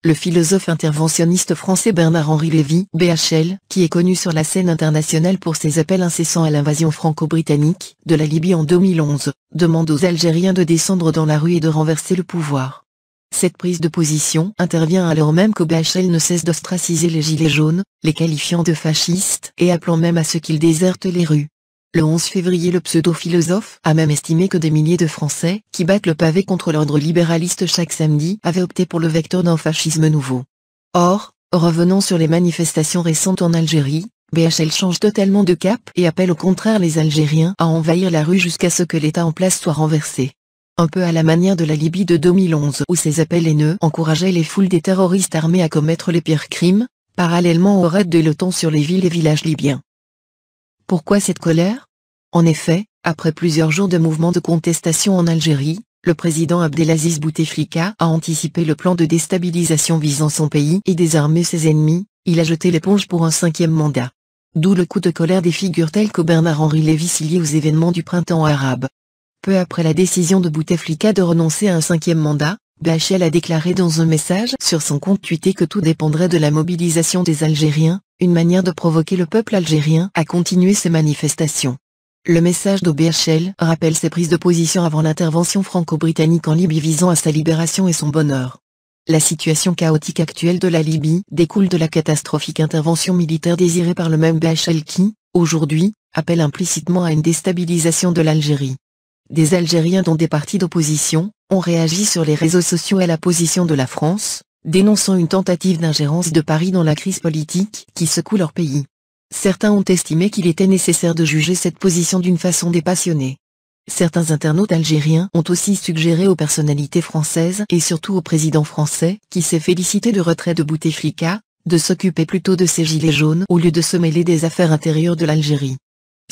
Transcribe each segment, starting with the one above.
Le philosophe interventionniste français Bernard-Henri Lévy, BHL, qui est connu sur la scène internationale pour ses appels incessants à l'invasion franco-britannique de la Libye en 2011, demande aux Algériens de descendre dans la rue et de renverser le pouvoir. Cette prise de position intervient alors même que BHL ne cesse d'ostraciser les gilets jaunes, les qualifiant de fascistes et appelant même à ce qu'ils désertent les rues. Le 11 février, le pseudo-philosophe a même estimé que des milliers de Français, qui battent le pavé contre l'ordre libéraliste chaque samedi, avaient opté pour le vecteur d'un fascisme nouveau. Or, revenons sur les manifestations récentes en Algérie, BHL change totalement de cap et appelle au contraire les Algériens à envahir la rue jusqu'à ce que l'État en place soit renversé. Un peu à la manière de la Libye de 2011 où ces appels haineux encourageaient les foules des terroristes armés à commettre les pires crimes, parallèlement aux raids de l'OTAN sur les villes et villages libyens. Pourquoi cette colère? En effet, après plusieurs jours de mouvements de contestation en Algérie, le président Abdelaziz Bouteflika a anticipé le plan de déstabilisation visant son pays et désarmer ses ennemis. Il a jeté l'éponge pour un 5e mandat. D'où le coup de colère des figures telles que Bernard-Henri Lévy liées aux événements du printemps arabe. Peu après la décision de Bouteflika de renoncer à un 5e mandat, BHL a déclaré dans un message sur son compte Twitter que tout dépendrait de la mobilisation des Algériens, une manière de provoquer le peuple algérien à continuer ses manifestations. Le message de BHL rappelle ses prises de position avant l'intervention franco-britannique en Libye visant à sa libération et son bonheur. La situation chaotique actuelle de la Libye découle de la catastrophique intervention militaire désirée par le même BHL qui, aujourd'hui, appelle implicitement à une déstabilisation de l'Algérie. Des Algériens dont des partis d'opposition ont réagi sur les réseaux sociaux à la position de la France, dénonçant une tentative d'ingérence de Paris dans la crise politique qui secoue leur pays. Certains ont estimé qu'il était nécessaire de juger cette position d'une façon dépassionnée. Certains internautes algériens ont aussi suggéré aux personnalités françaises et surtout au président français, qui s'est félicité du retrait de Bouteflika, de s'occuper plutôt de ces gilets jaunes au lieu de se mêler des affaires intérieures de l'Algérie.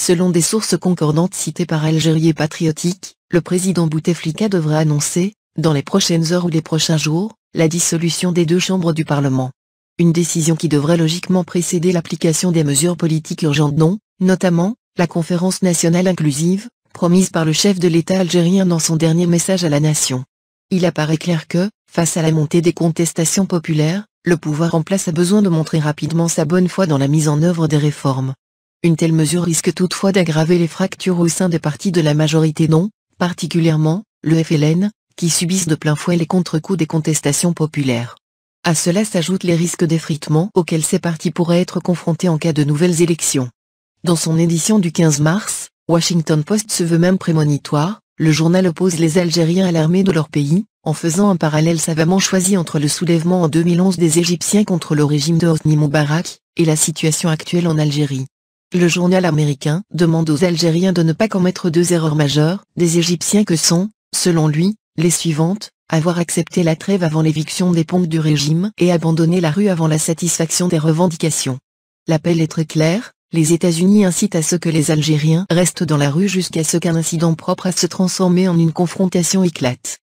Selon des sources concordantes citées par Algérie Patriotique, le président Bouteflika devrait annoncer, dans les prochaines heures ou les prochains jours, la dissolution des 2 chambres du Parlement. Une décision qui devrait logiquement précéder l'application des mesures politiques urgentes dont, notamment, la conférence nationale inclusive, promise par le chef de l'État algérien dans son dernier message à la nation. Il apparaît clair que, face à la montée des contestations populaires, le pouvoir en place a besoin de montrer rapidement sa bonne foi dans la mise en œuvre des réformes. Une telle mesure risque toutefois d'aggraver les fractures au sein des partis de la majorité dont, particulièrement, le FLN, qui subissent de plein fouet les contre-coups des contestations populaires. À cela s'ajoutent les risques d'effritement auxquels ces partis pourraient être confrontés en cas de nouvelles élections. Dans son édition du 15 mars, Washington Post se veut même prémonitoire, le journal oppose les Algériens à l'armée de leur pays, en faisant un parallèle savamment choisi entre le soulèvement en 2011 des Égyptiens contre le régime de Hosni Moubarak, et la situation actuelle en Algérie. Le journal américain demande aux Algériens de ne pas commettre 2 erreurs majeures, des Égyptiens que sont, selon lui, les suivantes: avoir accepté la trêve avant l'éviction des pontes du régime et abandonner la rue avant la satisfaction des revendications. L'appel est très clair, les États-Unis incitent à ce que les Algériens restent dans la rue jusqu'à ce qu'un incident propre à se transformer en une confrontation éclate.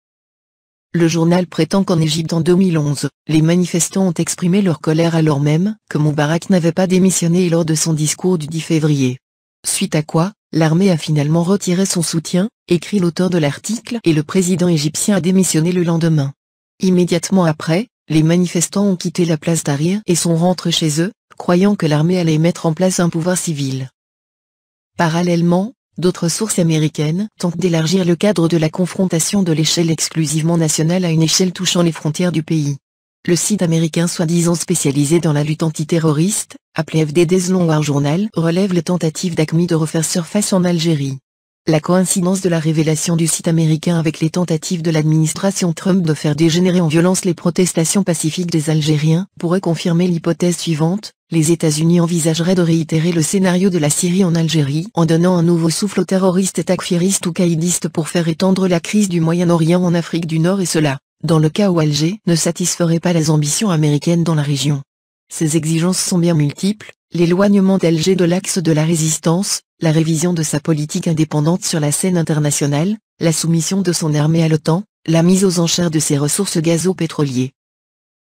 Le journal prétend qu'en Égypte en 2011, les manifestants ont exprimé leur colère alors même que Moubarak n'avait pas démissionné lors de son discours du 10 février. Suite à quoi, l'armée a finalement retiré son soutien, écrit l'auteur de l'article, et le président égyptien a démissionné le lendemain. Immédiatement après, les manifestants ont quitté la place Tahrir et sont rentrés chez eux, croyant que l'armée allait mettre en place un pouvoir civil. Parallèlement, d'autres sources américaines tentent d'élargir le cadre de la confrontation de l'échelle exclusivement nationale à une échelle touchant les frontières du pays. Le site américain soi-disant spécialisé dans la lutte antiterroriste, appelé FDD's Long War Journal, relève les tentatives d'AQMI de refaire surface en Algérie. La coïncidence de la révélation du site américain avec les tentatives de l'administration Trump de faire dégénérer en violence les protestations pacifiques des Algériens pourrait confirmer l'hypothèse suivante: les États-Unis envisageraient de réitérer le scénario de la Syrie en Algérie en donnant un nouveau souffle aux terroristes takfiristes ou caïdistes pour faire étendre la crise du Moyen-Orient en Afrique du Nord, et cela, dans le cas où Alger ne satisferait pas les ambitions américaines dans la région. Ces exigences sont bien multiples: l'éloignement d'Alger de l'axe de la résistance, la révision de sa politique indépendante sur la scène internationale, la soumission de son armée à l'OTAN, la mise aux enchères de ses ressources gazo-pétroliers.